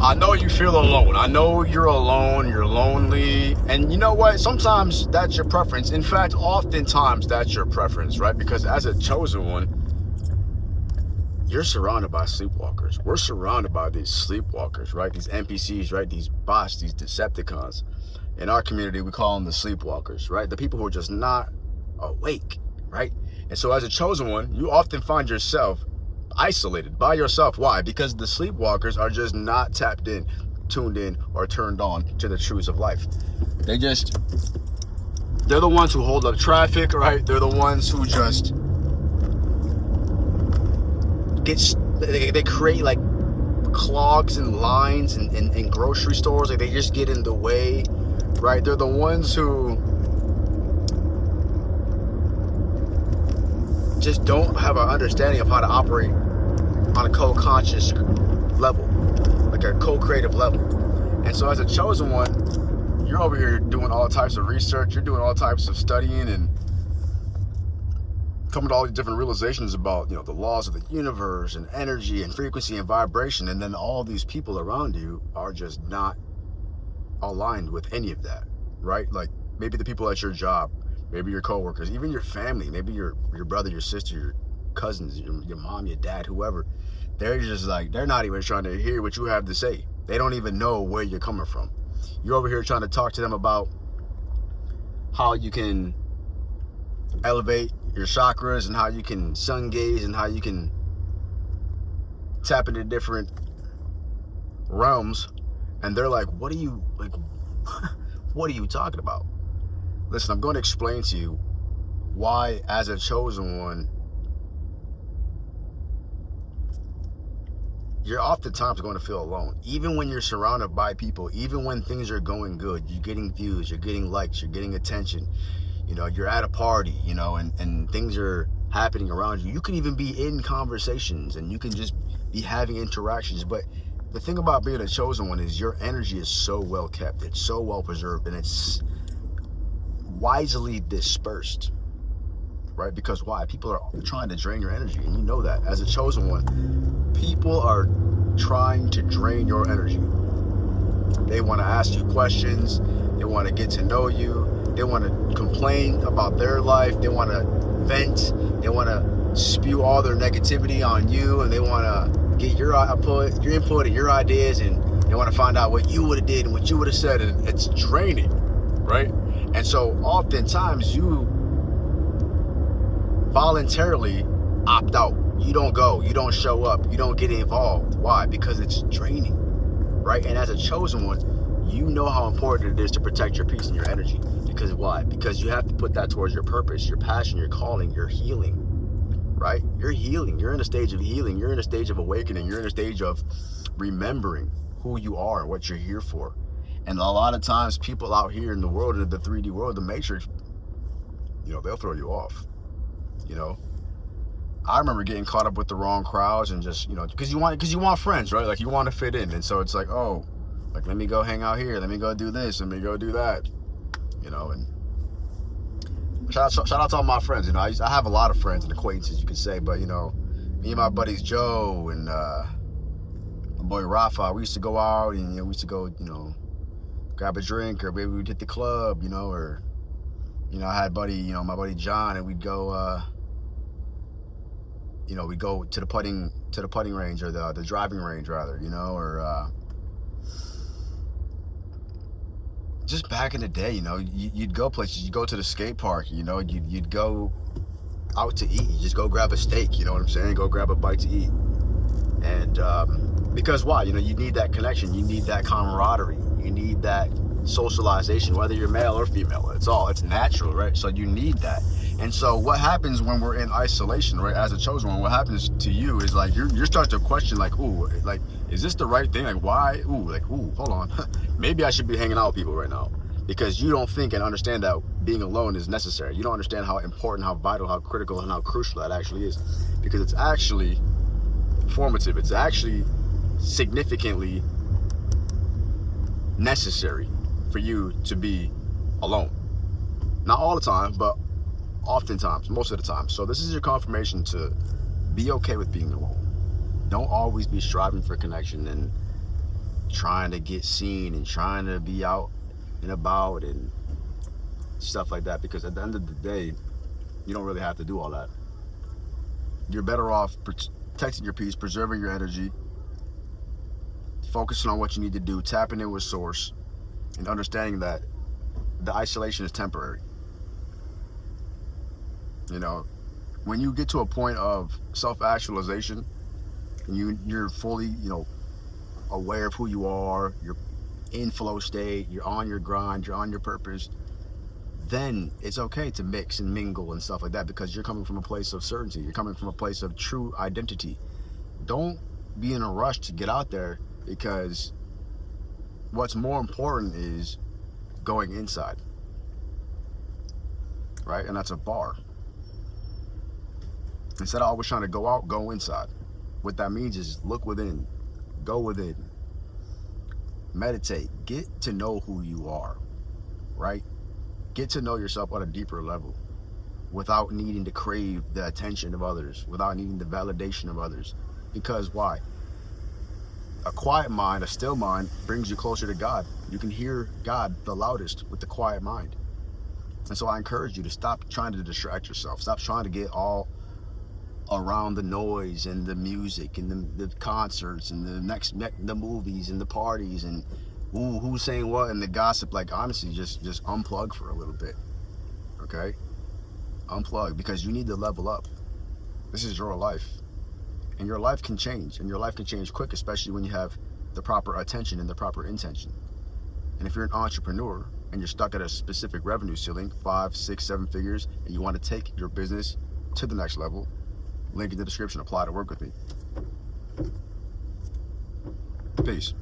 I know you feel alone. I know you're alone, you're lonely. And you know what? Sometimes that's your preference. In fact, oftentimes that's your preference, right? Because as a chosen one, you're surrounded by sleepwalkers. We're surrounded by these sleepwalkers, right? These NPCs, right? These bots, these Decepticons. In our community, we call them the sleepwalkers, right? The people who are just not awake, right? And so as a chosen one, you often find yourself isolated by yourself. Why? Because the sleepwalkers are just not tapped in, tuned in, or turned on to the truths of life. They're the ones who hold up traffic, right? They're the ones who just they create like clogs and lines in grocery stores. Like they just get in the way, right? They're the ones who just don't have an understanding of how to operate on a co-conscious level, like a co-creative level. And so as a chosen one, you're over here doing all types of research, you're doing all types of studying and coming to all these different realizations about, the laws of the universe and energy and frequency and vibration. And then all these people around you are just not aligned with any of that, right? Like maybe the people at your job, maybe your coworkers, even your family, maybe your brother, your sister, your cousins, your mom, your dad, whoever. They're just like, they're not even trying to hear what you have to say. They don't even know where you're coming from. You're over here trying to talk to them about how you can elevate your chakras and how you can sun gaze and how you can tap into different realms. And they're like, what are you talking about? Listen, I'm going to explain to you why, as a chosen one, you're oftentimes going to feel alone. Even when you're surrounded by people, even when things are going good, you're getting views, you're getting likes, you're getting attention, you're at a party, and things are happening around you. You can even be in conversations and you can just be having interactions. But the thing about being a chosen one is your energy is so well kept, it's so well preserved, and it's wisely dispersed, right? Because why? People are trying to drain your energy, and you know that. As a chosen one, people are trying to drain your energy. They want to ask you questions, they want to get to know you, they want to complain about their life, they want to vent, they want to spew all their negativity on you, and they want to get your input and your ideas, and they want to find out what you would have did and what you would have said, and it's draining, right? And so oftentimes you voluntarily opt out. You don't go, you don't show up, you don't get involved. Why? Because it's draining, right? And as a chosen one, you know how important it is to protect your peace and your energy. Because why? Because you have to put that towards your purpose, your passion, your calling, your healing, right? You're healing. You're in a stage of healing. You're in a stage of awakening. You're in a stage of remembering who you are and what you're here for. And a lot of times people out here in the world, in the 3D world, the matrix, they'll throw you off, I remember getting caught up with the wrong crowds and just, because you want friends, right? Like you want to fit in. And so it's like, oh, like, let me go hang out here. Let me go do this. Let me go do that, and shout out to all my friends. I have a lot of friends and acquaintances, you could say, but, me and my buddies Joe and my boy Rafa, we used to go out and, we used to go, grab a drink, or maybe we'd hit the club, or, I had my buddy John, and we'd go, we go to the putting range, or the driving range rather, or just back in the day, you'd go places, you'd go to the skate park, you'd go out to eat, you just go grab a steak, you know what I'm saying? Go grab a bite to eat. And because why? You need that connection, you need that camaraderie, you need that socialization, whether you're male or female. It's natural, right? So you need that. And so what happens when we're in isolation, right? As a chosen one, what happens to you is like you're starting to question, like, ooh, like, is this the right thing? Like, why? Ooh, hold on. Maybe I should be hanging out with people right now, because you don't think and understand that being alone is necessary. You don't understand how important, how vital, how critical, and how crucial that actually is, because it's actually formative. It's actually significantly necessary for you to be alone. Not all the time, but oftentimes, most of the time. So this is your confirmation to be okay with being alone. Don't always be striving for connection and trying to get seen and trying to be out and about and stuff like that, because at the end of the day, you don't really have to do all that. You're better off protecting your peace, preserving your energy, focusing on what you need to do, tapping in with source, and understanding that the isolation is temporary. You know, when you get to a point of self-actualization and you're fully, you know, aware of who you are, you're in flow state, you're on your grind, you're on your purpose, then it's okay to mix and mingle and stuff like that, because you're coming from a place of certainty. You're coming from a place of true identity. Don't be in a rush to get out there, because what's more important is going inside, right? And that's a bar. Instead of always trying to go out, go inside. What that means is look within, go within, meditate, get to know who you are, right? Get to know yourself on a deeper level without needing to crave the attention of others, without needing the validation of others. Because why? A quiet mind, a still mind, brings you closer to God. You can hear God the loudest with the quiet mind. And so I encourage you to stop trying to distract yourself. Stop trying to get all around the noise and the music and the concerts and the movies and the parties and who's saying what and the gossip. Like, honestly, just unplug for a little bit, okay? Unplug, because you need to level up. This is your life, and your life can change, and your life can change quick, especially when you have the proper attention and the proper intention. And if you're an entrepreneur and you're stuck at a specific revenue ceiling, 5, 6, 7 figures, and you want to take your business to the next level, link in the description. Apply to work with me. Peace.